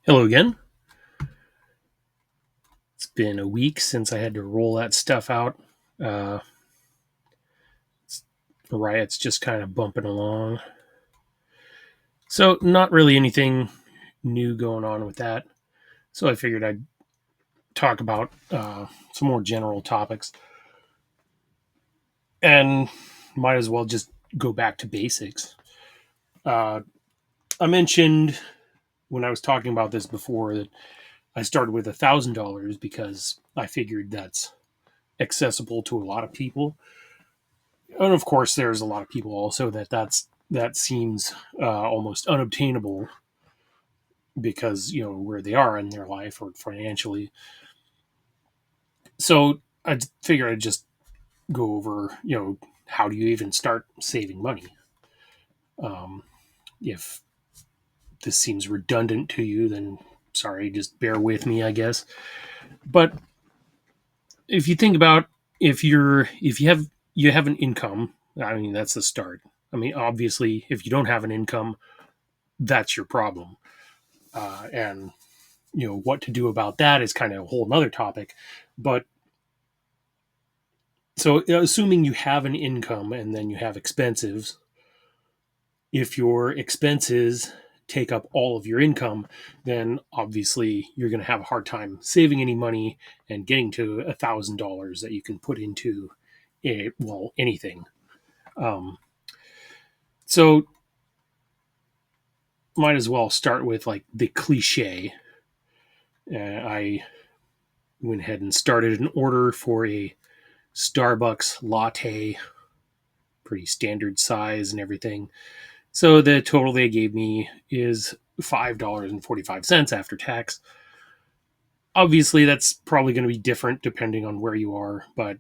Hello again. It's been a week since I had to roll that stuff out. Uh, Riot's just kind of bumping along. So, not really anything new going on with that. So, I figured I'd talk about some more general topics and might as well just go back to basics. Uh, I mentioned when I was talking about this before that I started with $1,000 because I figured that's accessible to a lot of people. And of course, there's a lot of people also that seems almost unobtainable because where they are in their life or financially. So I figured I'd just go over how do you even start saving money. Um, if this seems redundant to you, then sorry, just bear with me, I guess. But if you think about if you have an income, I mean that's the start. I mean, obviously, if you don't have an income, that's your problem. And what to do about that is kind of a whole nother topic. But so assuming you have an income and then you have expenses, if your expenses take up all of your income, then obviously you're going to have a hard time saving any money and getting to $1,000 that you can put into anything. um, so might as well start with like the cliche. I went ahead and started an order for a Starbucks latte, pretty standard size and everything. So the total they gave me is $5.45 after tax. Obviously, that's probably going to be different depending on where you are, but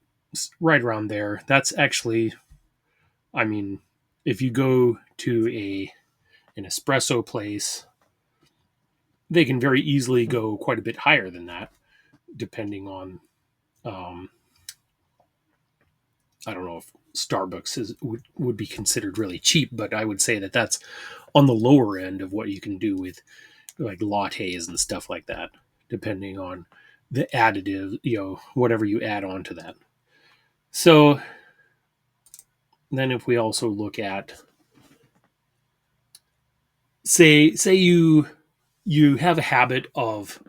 right around there. That's actually, I mean, if you go to an espresso place, they can very easily go quite a bit higher than that, depending on um, I don't know if Starbucks would be considered really cheap, but I would say that that's on the lower end of what you can do with like lattes and stuff like that, depending on the additive, whatever you add on to that. So then if we also look at say you have a habit of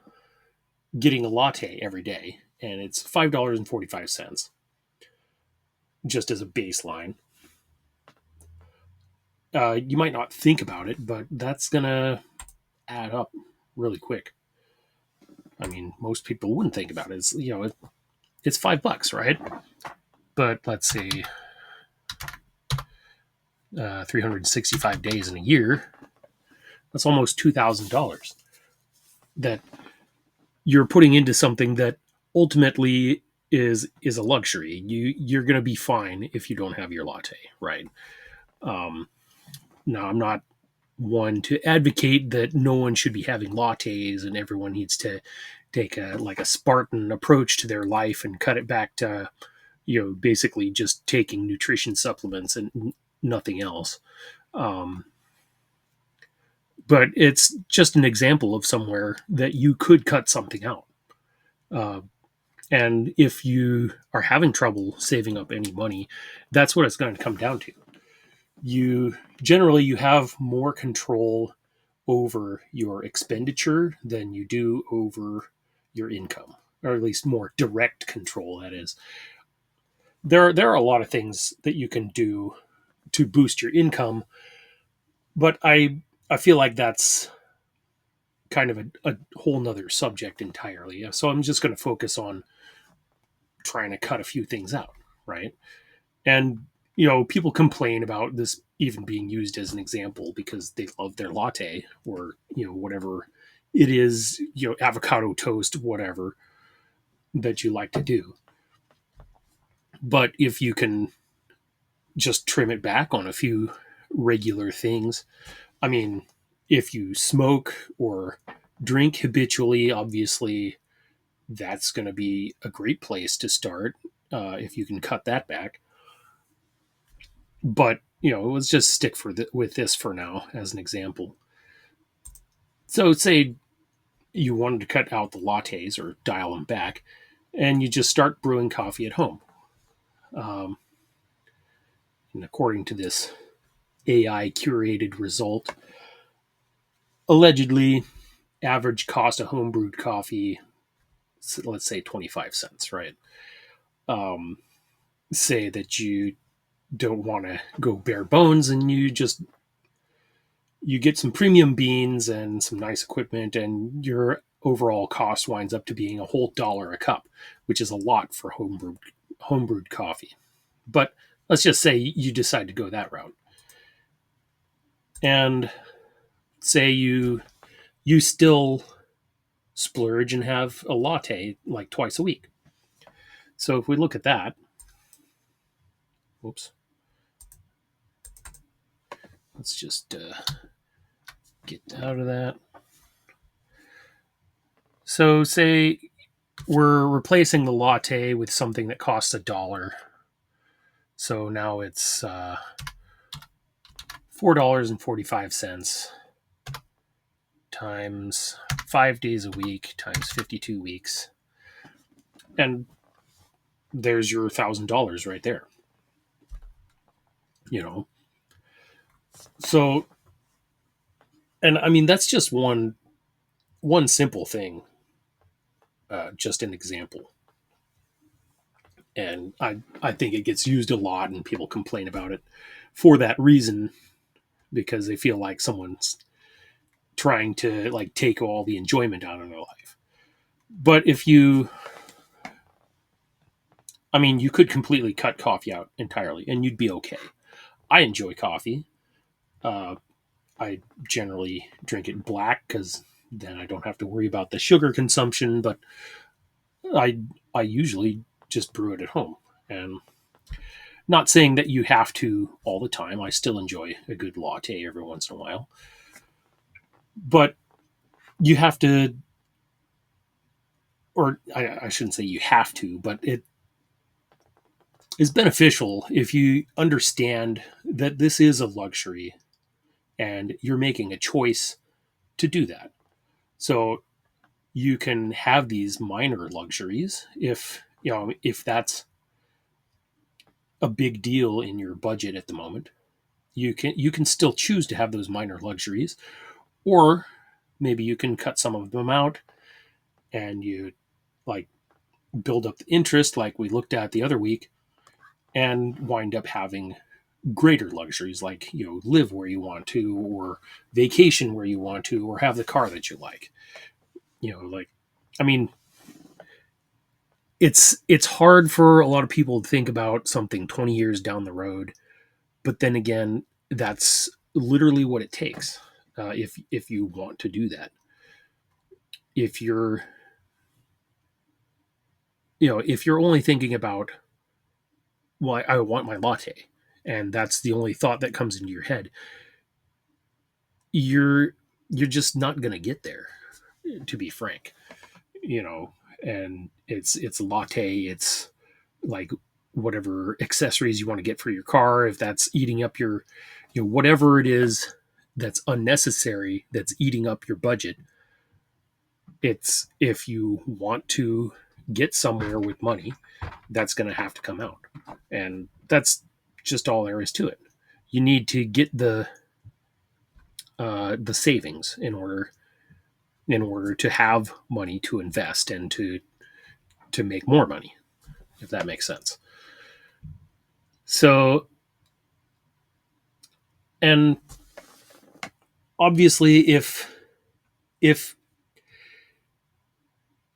getting a latte every day and it's $5.45 just as a baseline. You might not think about it, but that's gonna add up really quick. I mean, most people wouldn't think about it. It's $5, right? But let's see, 365 days in a year. That's almost $2,000 that you're putting into something that ultimately is a luxury. You're going to be fine if you don't have your latte, right? Um, Now, I'm not one to advocate that no one should be having lattes and everyone needs to take a Spartan approach to their life and cut it back to basically just taking nutrition supplements and nothing else. Um, but it's just an example of somewhere that you could cut something out. Uh, and if you are having trouble saving up any money, that's what it's going to come down to. You have more control over your expenditure than you do over your income, or at least more direct control. That is, there are a lot of things that you can do to boost your income, but I feel like that's kind of a whole nother subject entirely. So I'm just going to focus on trying to cut a few things out, right? And people complain about this even being used as an example because they love their latte or whatever it is, avocado toast, whatever that you like to do. But if you can just trim it back on a few regular things, I mean, if you smoke or drink habitually, obviously that's going to be a great place to start if you can cut that back. But let's just stick with this for now as an example. So say you wanted to cut out the lattes or dial them back, and you just start brewing coffee at home. Um, and according to this AI curated result, allegedly, average cost of home brewed coffee, let's say 25 cents, right? Um, Say that you don't want to go bare bones and you get some premium beans and some nice equipment, and your overall cost winds up to being a whole dollar a cup, which is a lot for homebrewed coffee. But let's just say you decide to go that route, and say you still splurge and have a latte like twice a week. So if we look at that, whoops, let's just get out of that. So say we're replacing the latte with something that costs $1. So now it's $4.45 times 5 days a week times 52 weeks. And there's your $1,000 right there. You know, so, and I mean, that's just one simple thing, just an example. And I think it gets used a lot and people complain about it for that reason, because they feel like someone's trying to like take all the enjoyment out of their life. But if you, I mean, you could completely cut coffee out entirely and you'd be okay. I enjoy coffee. Uh, I generally drink it black because then I don't have to worry about the sugar consumption. But I I usually just brew it at home, and not saying that you have to all the time. I still enjoy a good latte every once in a while, but you have to, or I shouldn't say you have to, but it is beneficial if you understand that this is a luxury and you're making a choice to do that. So you can have these minor luxuries if if that's a big deal in your budget at the moment. You can still choose to have those minor luxuries, or maybe you can cut some of them out and you like build up the interest like we looked at the other week, and wind up having greater luxuries like live where you want to, or vacation where you want to, or have the car that you like. Like, I mean, it's hard for a lot of people to think about something 20 years down the road, but then again, that's literally what it takes, if you want to do that. If you're if you're only thinking about, well, I want my latte, and that's the only thought that comes into your head, you're you're just not going to get there, to be frank. you know and it's latte, it's like whatever accessories you want to get for your car, if that's eating up your, whatever it is that's unnecessary, that's eating up your budget. It's, if you want to get somewhere with money, that's going to have to come out, and that's just all there is to it. You need to get the savings in order to have money to invest and to make more money, if that makes sense. So, and obviously, if if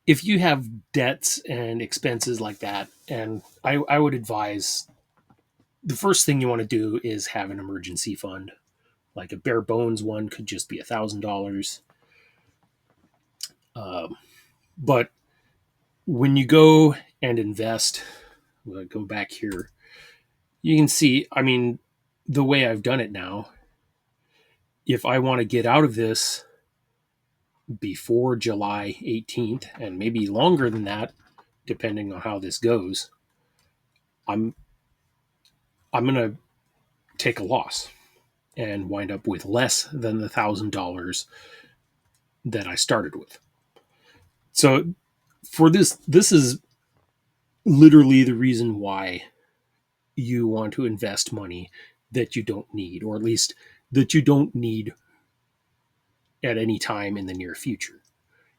you have debts and expenses like that, and I would advise, the first thing you want to do is have an emergency fund. Like a bare bones one could just be $1,000. Um, but when you go and invest, we'll go back here. You can see, I mean, the way I've done it now, if I want to get out of this before July 18th, and maybe longer than that, depending on how this goes, I'm I'm gonna take a loss and wind up with less than the $1,000 that I started with. So for this is literally the reason why you want to invest money that you don't need, or at least that you don't need at any time in the near future.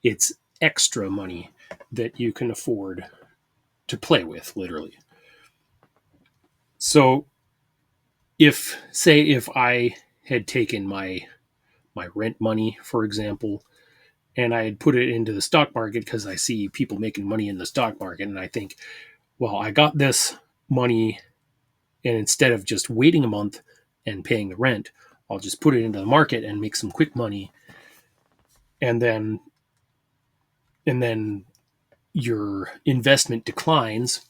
It's extra money that you can afford to play with, literally. So if I had taken my rent money, for example, and I had put it into the stock market because I see people making money in the stock market, and I think, well, I got this money, and instead of just waiting a month and paying the rent, I'll just put it into the market and make some quick money, and then your investment declines,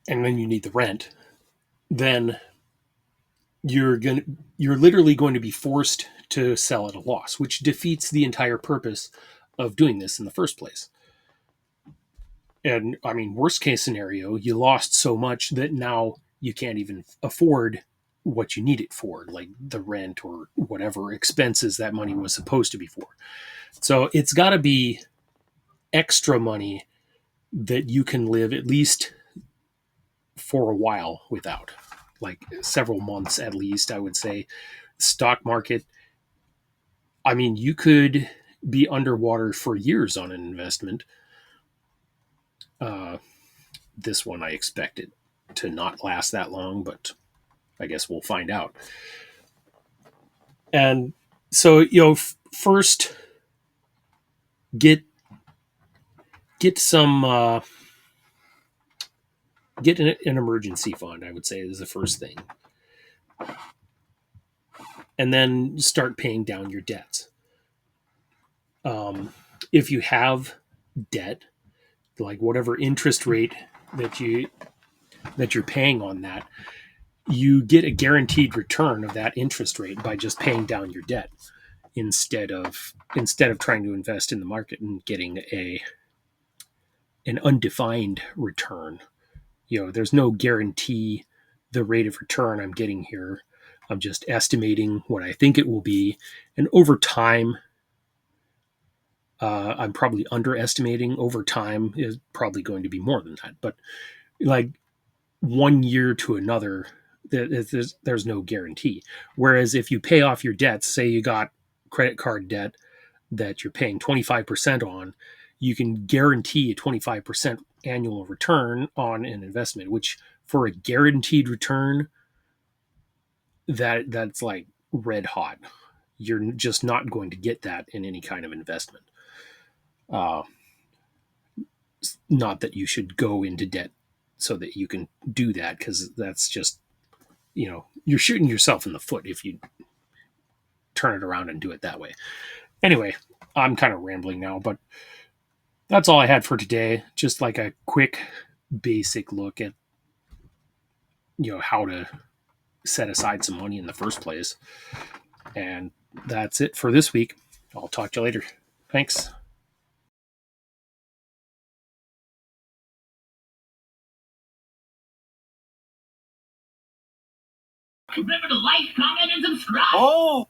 and then you need the rent, then you're literally going to be forced to sell at a loss, which defeats the entire purpose of doing this in the first place. And I mean, worst case scenario, you lost so much that now you can't even afford what you need it for, like the rent or whatever expenses that money was supposed to be for. So it's got to be extra money that you can live at least for a while without, like several months at least, I would say. Stock market, I mean, you could be underwater for years on an investment. Uh, this one I expected to not last that long, but I guess we'll find out. And so, first get get some get an emergency fund. I would say is the first thing, and then start paying down your debts. Um, if you have debt, like whatever interest rate that you're paying on that, you get a guaranteed return of that interest rate by just paying down your debt instead of trying to invest in the market and getting a an undefined return. There's no guarantee the rate of return I'm getting here. I'm just estimating what I think it will be, and over time, I'm probably underestimating. Over time is probably going to be more than that, but like 1 year to another, there's no guarantee. Whereas if you pay off your debts, say you got credit card debt that you're paying 25% on, you can guarantee a 25% annual return on an investment, which for a guaranteed return, that's like red hot. You're just not going to get that in any kind of investment. Uh, Not that you should go into debt so that you can do that, because that's just, you're shooting yourself in the foot if you turn it around and do it that way. Anyway, I'm kind of rambling now, but that's all I had for today. Just like a quick basic look at how to set aside some money in the first place. And that's it for this week. I'll talk to you later. Thanks. Remember to like, comment, and subscribe. Oh,